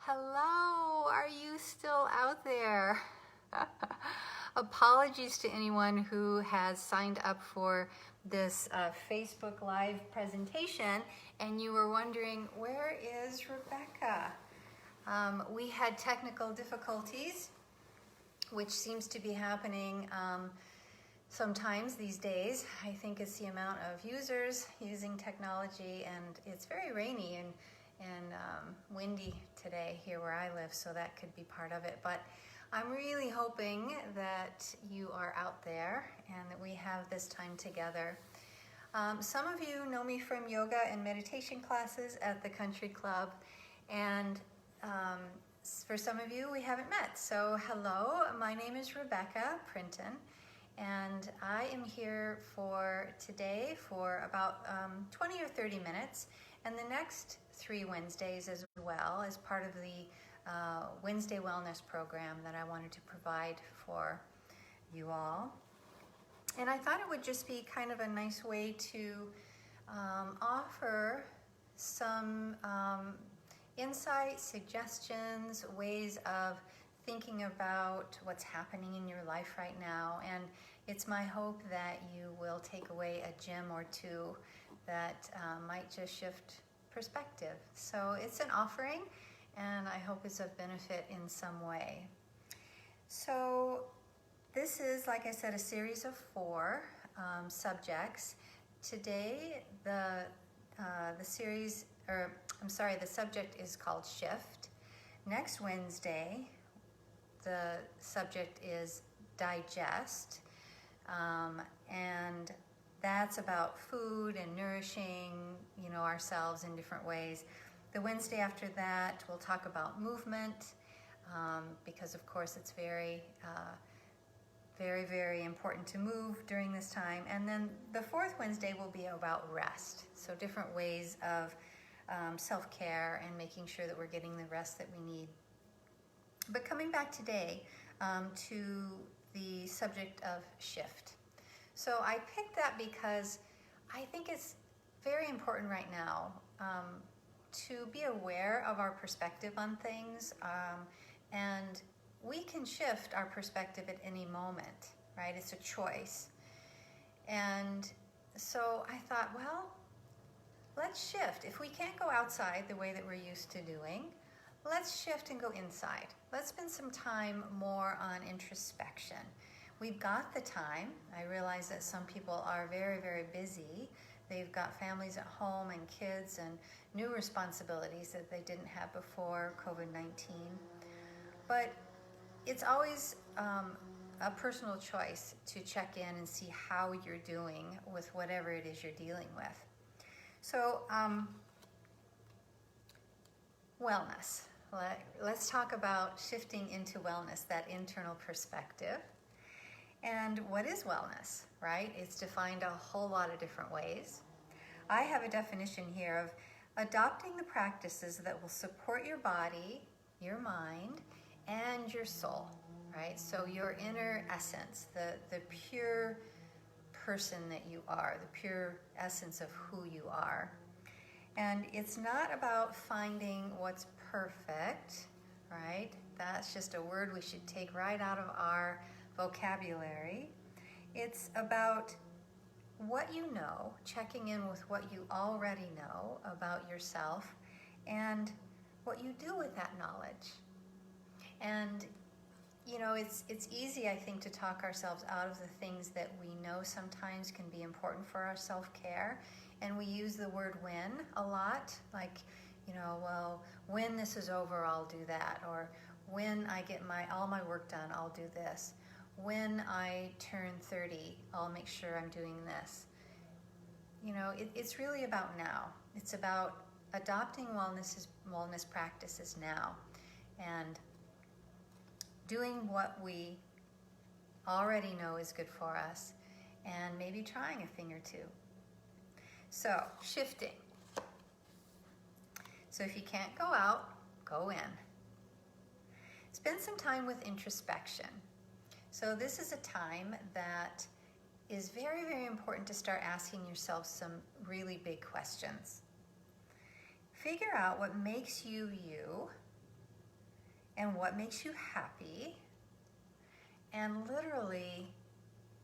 Hello, are you still out there? Apologies to anyone who has signed up for this Facebook Live presentation and you were wondering, where is Rebecca? We had technical difficulties, which seems to be happening sometimes these days. I think it's the amount of users using technology, and it's very rainy and windy today here where I live, so that could be part of it. But I'm really hoping that you are out there and that we have this time together. Some of you know me from yoga and meditation classes at the country club, and for some of you we haven't met. So hello, my name is Rebecca Printon, and I am here for today for about 20 or 30 minutes, and the next 3 Wednesdays as well, as part of the Wednesday Wellness program that I wanted to provide for you all. And I thought it would just be kind of a nice way to offer some insights, suggestions, ways of thinking about what's happening in your life right now. And it's my hope that you will take away a gem or two that might just shift perspective. So it's an offering, and I hope it's of benefit in some way. So this is, like I said, a series of 4 subjects. Today, the subject is called Shift. Next Wednesday, the subject is Digest, and that's about food and nourishing, ourselves in different ways. The Wednesday after that, we'll talk about movement, because of course it's very, very important to move during this time. And then the 4th Wednesday will be about rest. So different ways of self-care and making sure that we're getting the rest that we need. But coming back today to the subject of shift. So I picked that because I think it's very important right now to be aware of our perspective on things, and we can shift our perspective at any moment, right? It's a choice. And so I thought, well, let's shift. If we can't go outside the way that we're used to doing, let's shift and go inside. Let's spend some time more on introspection. We've got the time. I realize that some people are very busy. They've got families at home and kids and new responsibilities that they didn't have before COVID-19. But it's always a personal choice to check in and see how you're doing with whatever it is you're dealing with. So, wellness. Let's talk about shifting into wellness, that internal perspective. And what is wellness, right? It's defined a whole lot of different ways. I have a definition here of adopting the practices that will support your body, your mind, and your soul, right? So your inner essence, the pure person that you are, the pure essence of who you are. And it's not about finding what's perfect, right? That's just a word we should take right out of our vocabulary. It's about what you know, checking in with what you already know about yourself and what you do with that knowledge. And it's easy, I think, to talk ourselves out of the things that we know sometimes can be important for our self-care. And we use the word when a lot, like, well, when this is over, I'll do that. Or when I get all my work done, I'll do this. When I turn 30, I'll make sure I'm doing this. It's really about now. It's about adopting wellness practices now and doing what we already know is good for us and maybe trying a thing or two. So, shifting. So if you can't go out, go in. Spend some time with introspection. So this is a time that is very important to start asking yourself some really big questions. Figure out what makes you you and what makes you happy, and literally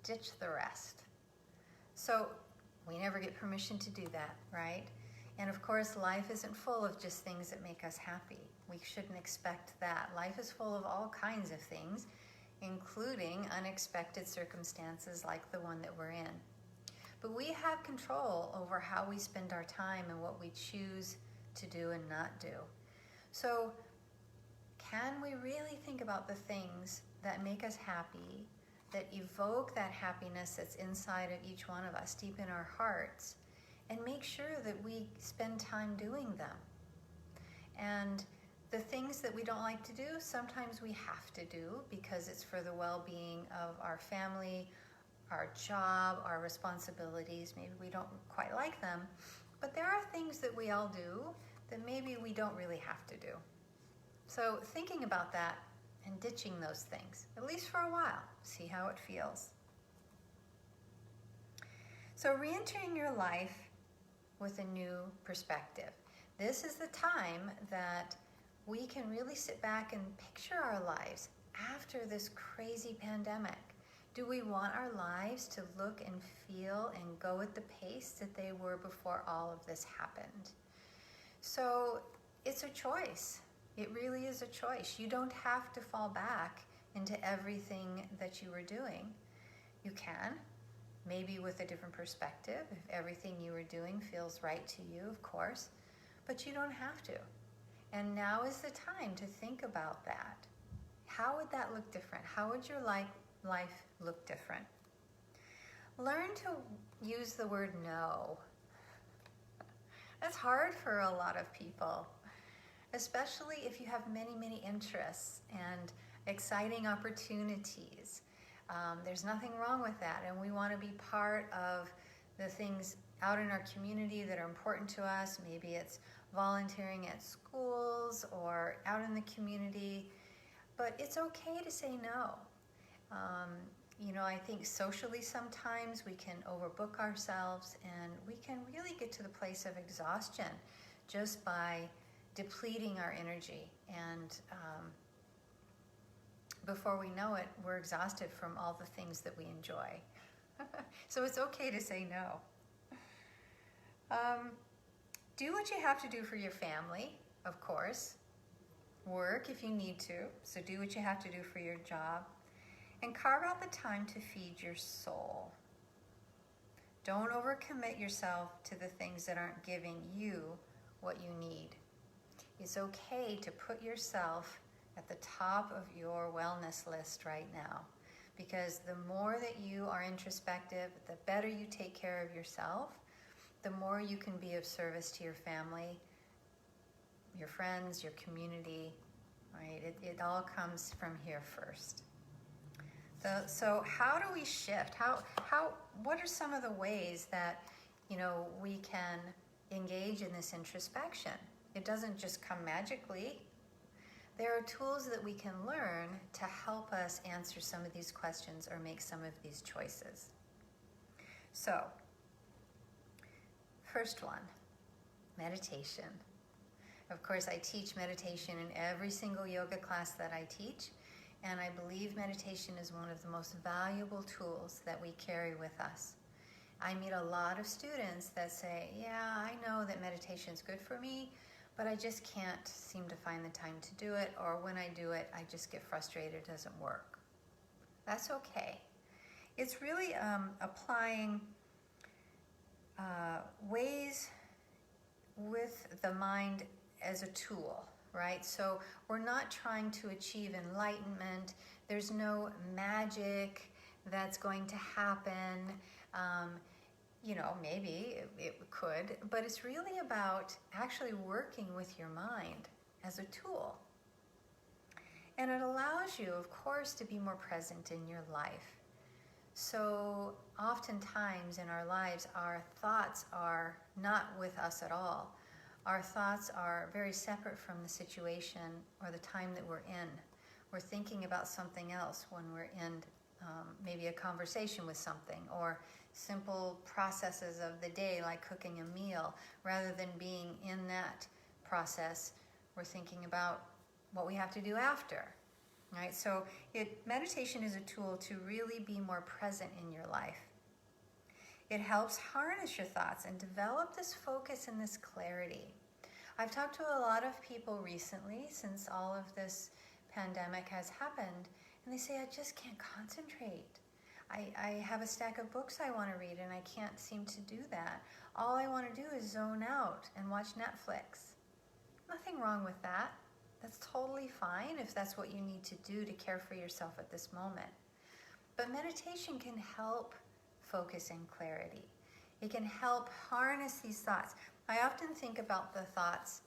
ditch the rest. So we never get permission to do that, right? And of course, life isn't full of just things that make us happy. We shouldn't expect that. Life is full of all kinds of things, including unexpected circumstances like the one that we're in. But we have control over how we spend our time and what we choose to do and not do. So can we really think about the things that make us happy, that evoke that happiness that's inside of each one of us, deep in our hearts, and make sure that we spend time doing them? And the things that we don't like to do, sometimes we have to do because it's for the well-being of our family, our job, our responsibilities. Maybe we don't quite like them, but there are things that we all do that maybe we don't really have to do. So thinking about that and ditching those things, at least for a while, see how it feels. So re-entering your life with a new perspective. This is the time that we can really sit back and picture our lives after this crazy pandemic. Do we want our lives to look and feel and go at the pace that they were before all of this happened? So it's a choice. It really is a choice. You don't have to fall back into everything that you were doing. You can, maybe with a different perspective, if everything you were doing feels right to you, of course, but you don't have to. And now is the time to think about that. How would that look different? How would your life look different? Learn to use the word no. That's hard for a lot of people, especially if you have many, many interests and exciting opportunities. There's nothing wrong with that, and we want to be part of the things out in our community that are important to us. Maybe it's volunteering at schools or out in the community, but it's okay to say no. I think socially sometimes we can overbook ourselves, and we can really get to the place of exhaustion just by depleting our energy. And before we know it, we're exhausted from all the things that we enjoy. So it's okay to say no. Do what you have to do for your family, of course. Work if you need to, so do what you have to do for your job. And carve out the time to feed your soul. Don't overcommit yourself to the things that aren't giving you what you need. It's okay to put yourself at the top of your wellness list right now, because the more that you are introspective, the better you take care of yourself, the more you can be of service to your family, your friends, your community, right? It all comes from here first. So how do we shift? What are some of the ways that, we can engage in this introspection? It doesn't just come magically. There are tools that we can learn to help us answer some of these questions or make some of these choices. So, first one, meditation. Of course, I teach meditation in every single yoga class that I teach, and I believe meditation is one of the most valuable tools that we carry with us. I meet a lot of students that say, yeah, I know that meditation is good for me, but I just can't seem to find the time to do it, or when I do it, I just get frustrated, it doesn't work. That's okay. It's really applying ways with the mind as a tool, right? So we're not trying to achieve enlightenment. There's no magic that's going to happen. Maybe it could, but it's really about actually working with your mind as a tool. And it allows you, of course, to be more present in your life. So oftentimes in our lives, our thoughts are not with us at all. Our thoughts are very separate from the situation or the time that we're in. We're thinking about something else when we're in maybe a conversation with something, or simple processes of the day like cooking a meal. Rather than being in that process, we're thinking about what we have to do after. Right? So meditation is a tool to really be more present in your life. It helps harness your thoughts and develop this focus and this clarity. I've talked to a lot of people recently since all of this pandemic has happened, and they say, I just can't concentrate. I have a stack of books I want to read and I can't seem to do that. All I want to do is zone out and watch Netflix. Nothing wrong with that. That's totally fine if that's what you need to do to care for yourself at this moment. But meditation can help focus and clarity. It can help harness these thoughts. I often think about the thoughts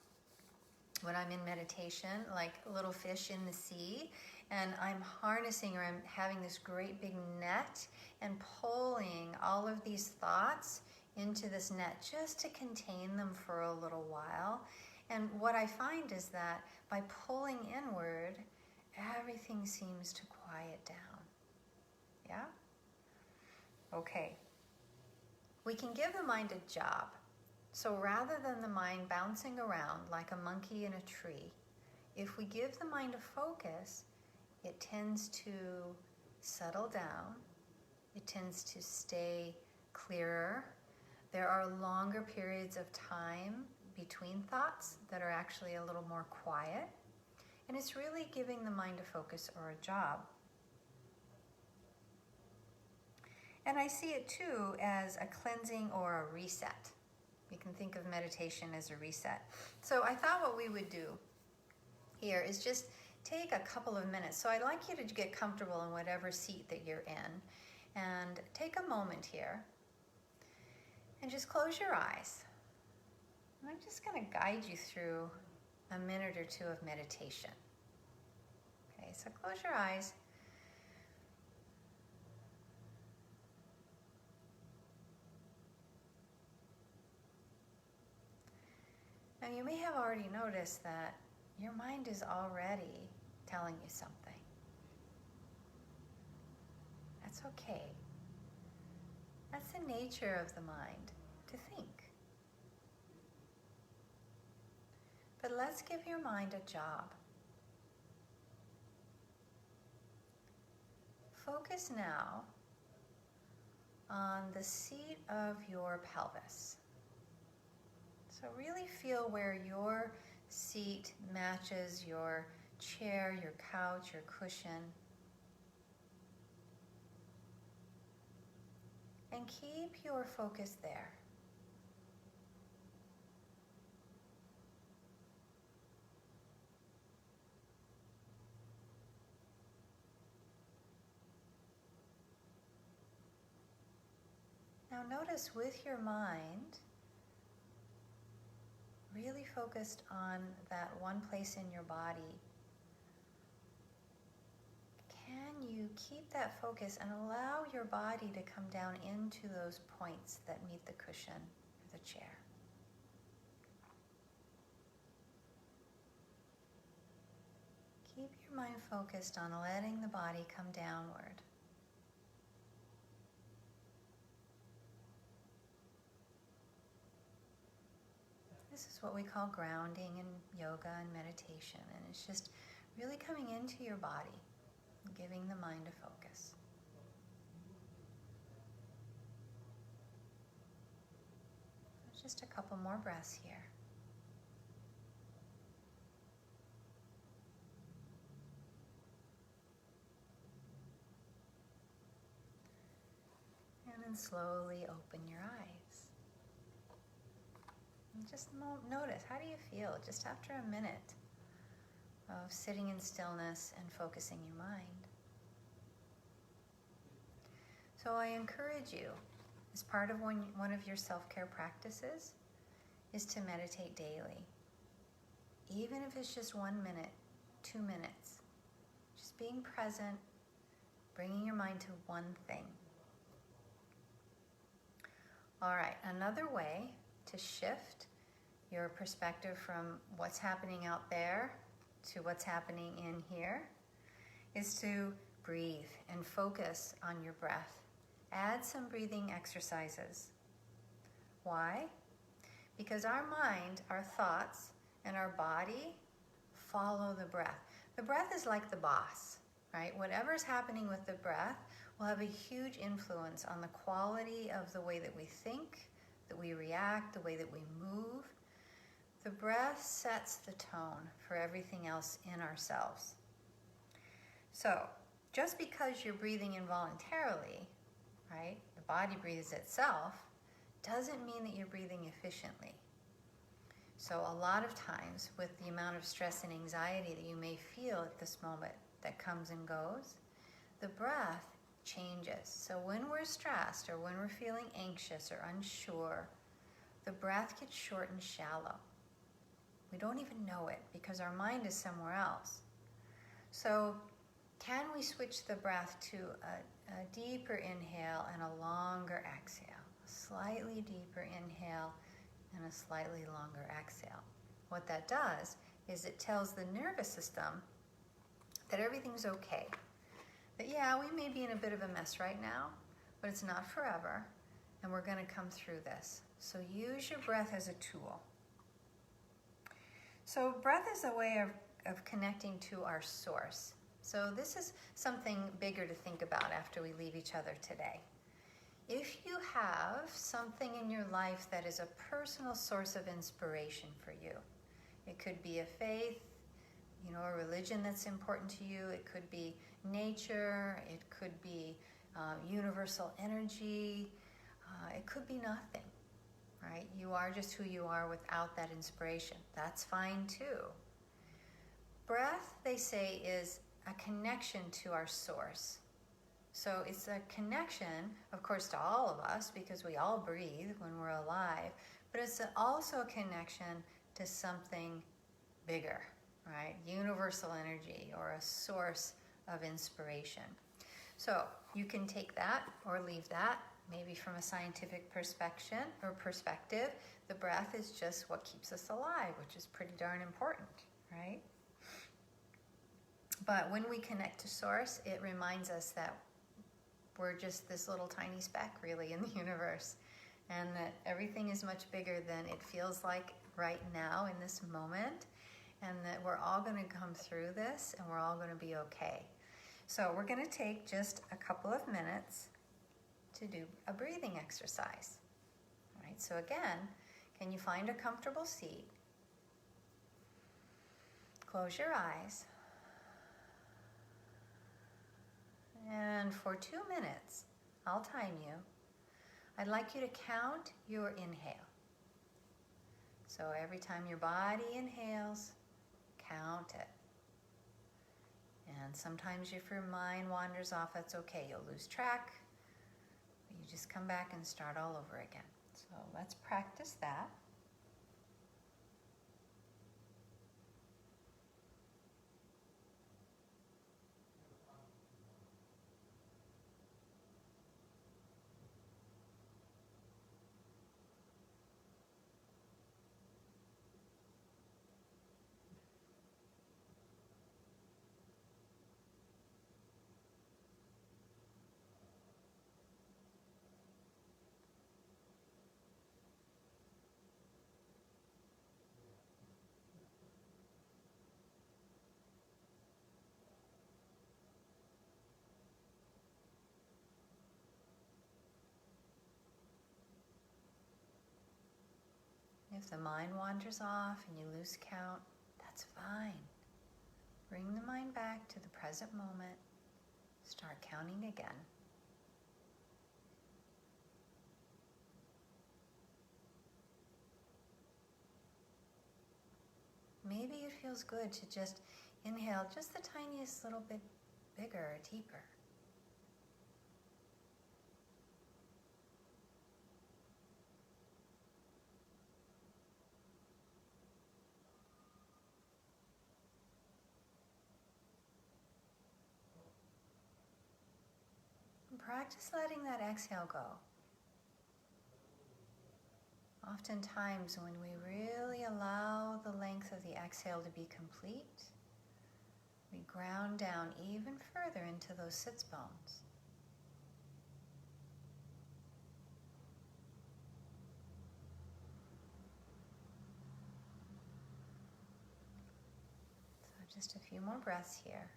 when I'm in meditation, like little fish in the sea, and I'm harnessing, or I'm having this great big net and pulling all of these thoughts into this net just to contain them for a little while. And what I find is that by pulling inward, everything seems to quiet down. Yeah? Okay. We can give the mind a job. So rather than the mind bouncing around like a monkey in a tree, if we give the mind a focus, it tends to settle down. It tends to stay clearer. There are longer periods of time between thoughts that are actually a little more quiet. And it's really giving the mind a focus or a job. And I see it too as a cleansing or a reset. You can think of meditation as a reset. So I thought what we would do here is just take a couple of minutes. So I'd like you to get comfortable in whatever seat that you're in. And take a moment here and just close your eyes. And I'm just going to guide you through a minute or two of meditation. Okay, so close your eyes. Now you may have already noticed that your mind is already telling you something. That's okay. That's the nature of the mind, to think. But let's give your mind a job. Focus now on the seat of your pelvis. So really feel where your seat matches your chair, your couch, your cushion. And keep your focus there. Now notice with your mind, really focused on that one place in your body, can you keep that focus and allow your body to come down into those points that meet the cushion or the chair? Keep your mind focused on letting the body come downward. This is what we call grounding in yoga and meditation, and it's just really coming into your body and giving the mind a focus. Just a couple more breaths here. And then slowly open your eyes. And just notice, how do you feel just after a minute of sitting in stillness and focusing your mind? So I encourage you, as part of one of your self-care practices, is to meditate daily. Even if it's just 1 minute, 2 minutes. Just being present, bringing your mind to one thing. All right, another way to shift your perspective from what's happening out there to what's happening in here is to breathe and focus on your breath. Add some breathing exercises. Why? Because our mind, our thoughts, and our body follow the breath. The breath is like the boss, right? Whatever's happening with the breath will have a huge influence on the quality of the way that we think, that we react, the way that we move. The breath sets the tone for everything else in ourselves. So, just because you're breathing involuntarily, right, the body breathes itself, doesn't mean that you're breathing efficiently. So a lot of times, with the amount of stress and anxiety that you may feel at this moment that comes and goes, the breath changes. So when we're stressed or when we're feeling anxious or unsure, the breath gets short and shallow. We don't even know it because our mind is somewhere else. So can we switch the breath to a deeper inhale and a longer exhale? A slightly deeper inhale and a slightly longer exhale. What that does is it tells the nervous system that everything's okay. That yeah, we may be in a bit of a mess right now, but it's not forever, and we're going to come through this. So use your breath as a tool. So breath is a way of connecting to our source. So this is something bigger to think about after we leave each other today. If you have something in your life that is a personal source of inspiration for you, it could be a faith, a religion that's important to you. It could be nature. It could be universal energy. It could be nothing, right? You are just who you are without that inspiration. That's fine too. Breath, they say, is a connection to our source. So it's a connection, of course, to all of us because we all breathe when we're alive, but it's also a connection to something bigger, right? Universal energy or a source of inspiration. So you can take that or leave that. Maybe from a scientific perspective, the breath is just what keeps us alive, which is pretty darn important, right? But when we connect to source, it reminds us that we're just this little tiny speck really in the universe, and that everything is much bigger than it feels like right now in this moment, and that we're all going to come through this and we're all going to be okay. So we're going to take just a couple of minutes to do a breathing exercise. All right, so again, can you find a comfortable seat? Close your eyes. And for 2 minutes, I'll time you. I'd like you to count your inhale. So every time your body inhales, count it. And sometimes if your mind wanders off, that's okay. You'll lose track. But you just come back and start all over again. So let's practice that. If the mind wanders off and you lose count, that's fine. Bring the mind back to the present moment. Start counting again. Maybe it feels good to just inhale just the tiniest little bit bigger or deeper. And practice letting that exhale go. Oftentimes, when we really allow the length of the exhale to be complete, we ground down even further into those sits bones. Just a few more breaths here.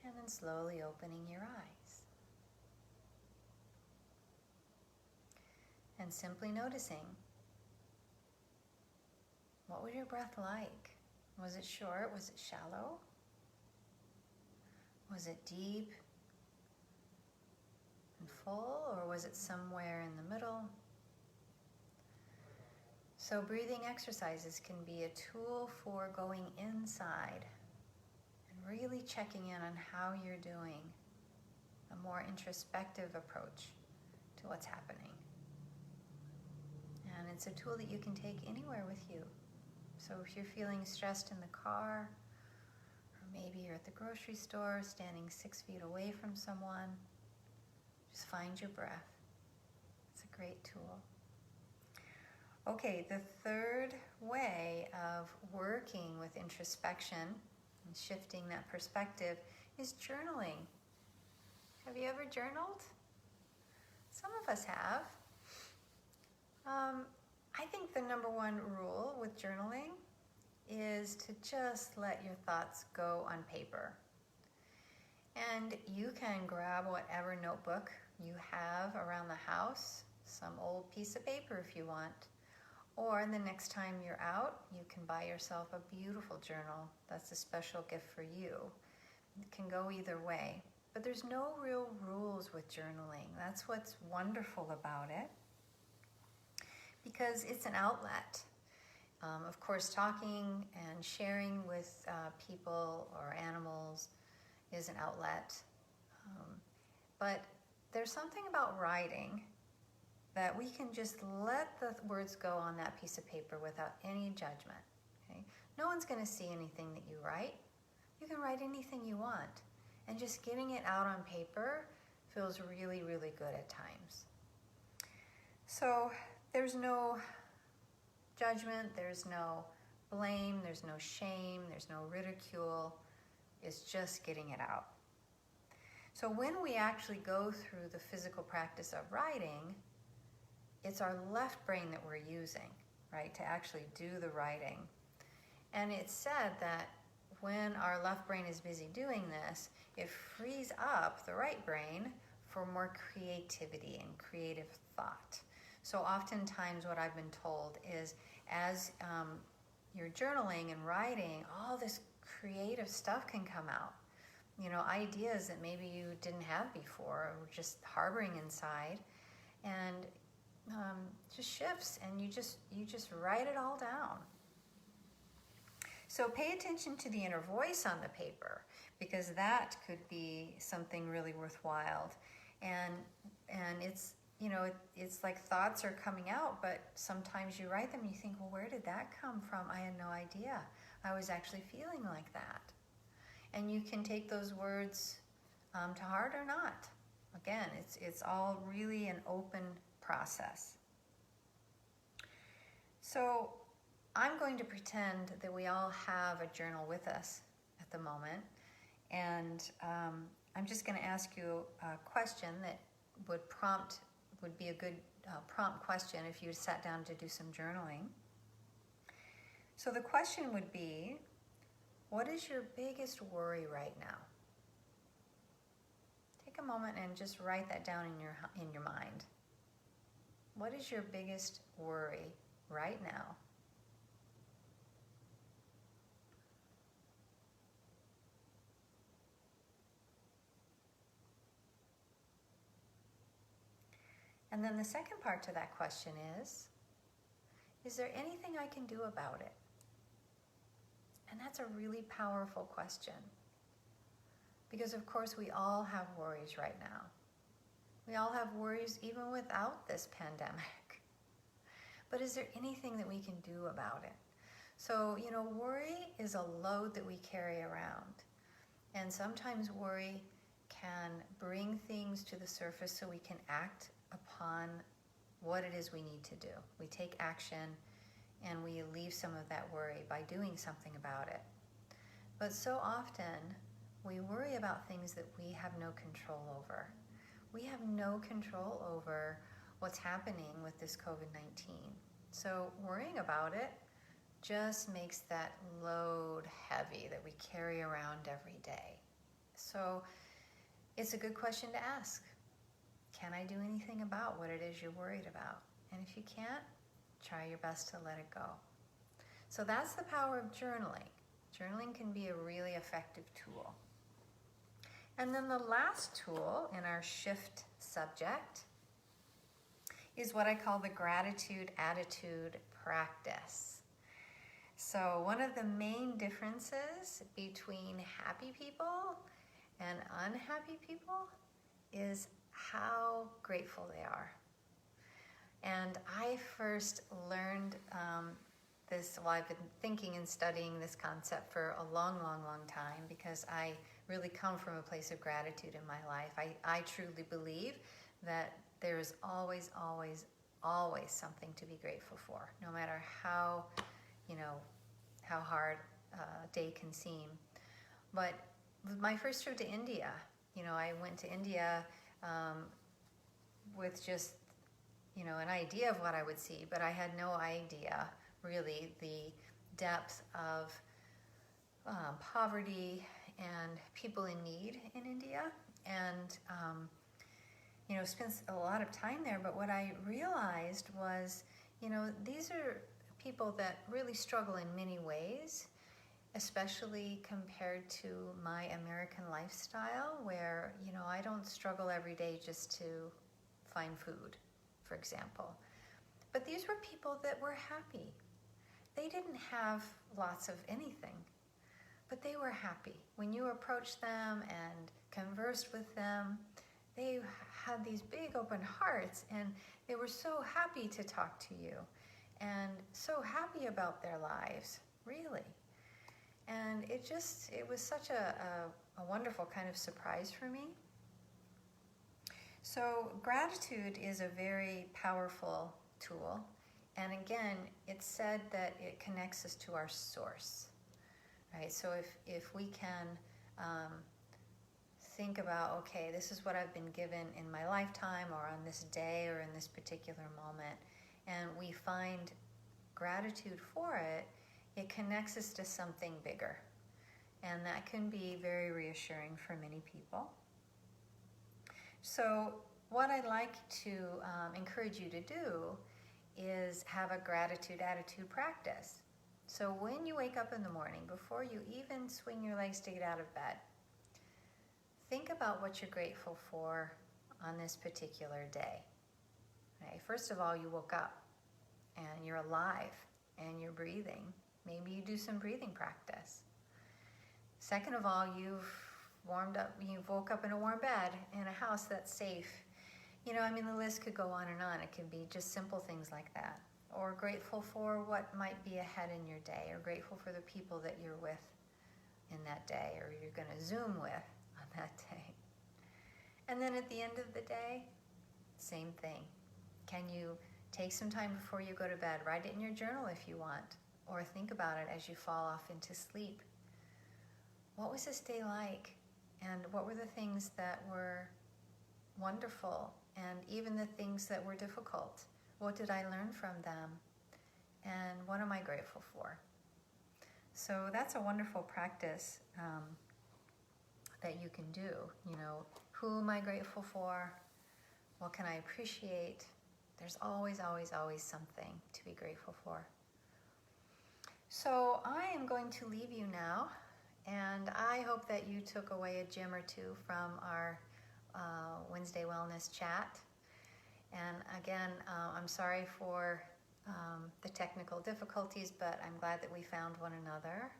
And then slowly opening your eyes. And simply noticing, what was your breath like? Was it short? Was it shallow? Was it deep and full, or was it somewhere in the middle? So breathing exercises can be a tool for going inside and really checking in on how you're doing, a more introspective approach to what's happening. And it's a tool that you can take anywhere with you. So if you're feeling stressed in the car, or maybe you're at the grocery store standing 6 feet away from someone, just find your breath. It's a great tool. Okay, the third way of working with introspection and shifting that perspective is journaling. Have you ever journaled? Some of us have. I think the number one rule with journaling is to just let your thoughts go on paper. And you can grab whatever notebook you have around the house, some old piece of paper if you want, or the next time you're out, you can buy yourself a beautiful journal. That's a special gift for you. It can go either way. But there's no real rules with journaling. That's what's wonderful about it, because it's an outlet. Of course, talking and sharing with people or animals is an outlet. But there's something about writing that we can just let the words go on that piece of paper without any judgment. Okay? No one's going to see anything that you write. You can write anything you want. And just getting it out on paper feels really, really good at times. So there's no judgment, there's no blame, there's no shame, there's no ridicule. It's just getting it out. So when we actually go through the physical practice of writing, it's our left brain that we're using, right, to actually do the writing. And it's said that when our left brain is busy doing this, it frees up the right brain for more creativity and creative thought. So oftentimes what I've been told is as you're journaling and writing, all this creative stuff can come out. You know, ideas that maybe you didn't have before or just harboring inside, and just shifts, and you just write it all down. So pay attention to the inner voice on the paper, because that could be something really worthwhile. And it's, you know, it's like thoughts are coming out, but sometimes you write them and you think, well, where did that come from? I had no idea. I was actually feeling like that. And you can take those words to heart or not. Again, it's all really an open process. So I'm going to pretend that we all have a journal with us at the moment, and I'm just going to ask you a question that would be a good prompt question if you sat down to do some journaling. So the question would be, what is your biggest worry right now? Take a moment and just write that down in your mind. What is your biggest worry right now? And then the second part to that question is there anything I can do about it? And that's a really powerful question. Because of course we all have worries right now. We all have worries even without this pandemic. But is there anything that we can do about it? So, you know, worry is a load that we carry around. And sometimes worry can bring things to the surface so we can act upon what it is we need to do. We take action and we leave some of that worry by doing something about it. But so often we worry about things that we have no control over. We have no control over what's happening with this COVID-19. So worrying about it just makes that load heavy that we carry around every day. So it's a good question to ask. Can I do anything about what it is you're worried about? And if you can't, try your best to let it go. So that's the power of journaling. Journaling can be a really effective tool. And then the last tool in our shift subject is what I call the gratitude attitude practice. So one of the main differences between happy people and unhappy people is how grateful they are. And I first learned this, well, I've been thinking and studying this concept for a long, long, long time because I really come from a place of gratitude in my life. I truly believe that there is always, always, always something to be grateful for, no matter how hard a day can seem. But my first trip to India, I went to India with just, an idea of what I would see, but I had no idea really the depth of poverty and people in need in India. And spent a lot of time there, but what I realized was, these are people that really struggle in many ways, especially compared to my American lifestyle where, I don't struggle every day just to find food, for example. But these were people that were happy. They didn't have lots of anything, but they were happy. When you approached them and conversed with them, they had these big open hearts and they were so happy to talk to you and so happy about their lives, really. And it was such a wonderful kind of surprise for me. So gratitude is a very powerful tool. And again, it's said that it connects us to our source, right? So if we can think about, okay, this is what I've been given in my lifetime or on this day or in this particular moment, and we find gratitude for it, it connects us to something bigger. And that can be very reassuring for many people. So what I'd like to encourage you to do is have a gratitude attitude practice. So when you wake up in the morning, before you even swing your legs to get out of bed, think about what you're grateful for on this particular day. Okay? First of all, you woke up and you're alive and you're breathing. Maybe you do some breathing practice. Second of all, you've warmed up, you've woke up in a warm bed in a house that's safe. The list could go on and on. It can be just simple things like that. Or grateful for what might be ahead in your day, or grateful for the people that you're with in that day, or you're going to Zoom with on that day. And then at the end of the day, same thing. Can you take some time before you go to bed, write it in your journal if you want, or think about it as you fall off into sleep. What was this day like? And what were the things that were wonderful? And even the things that were difficult? What did I learn from them? And what am I grateful for? So that's a wonderful practice that you can do. Who am I grateful for? What can I appreciate? There's always, always, always something to be grateful for. So I am going to leave you now, and I hope that you took away a gem or two from our Wednesday Wellness Chat. And again, I'm sorry for the technical difficulties, but I'm glad that we found one another.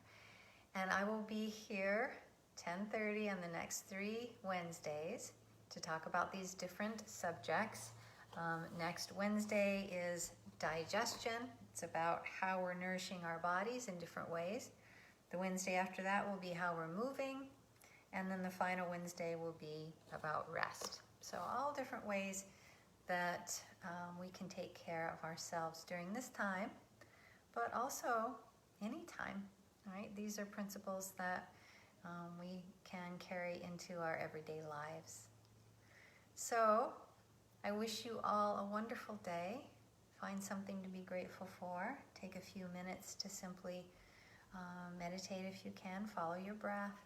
And I will be here 10:30 on the next 3 Wednesdays to talk about these different subjects. Next Wednesday is digestion. It's about how we're nourishing our bodies in different ways. The Wednesday after that will be how we're moving. And then the final Wednesday will be about rest. So all different ways that we can take care of ourselves during this time, but also anytime. right? These are principles that we can carry into our everyday lives. So I wish you all a wonderful day. Find something to be grateful for. Take a few minutes to simply meditate if you can. Follow your breath.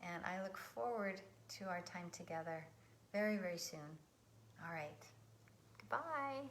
And I look forward to our time together very, very soon. All right. Goodbye.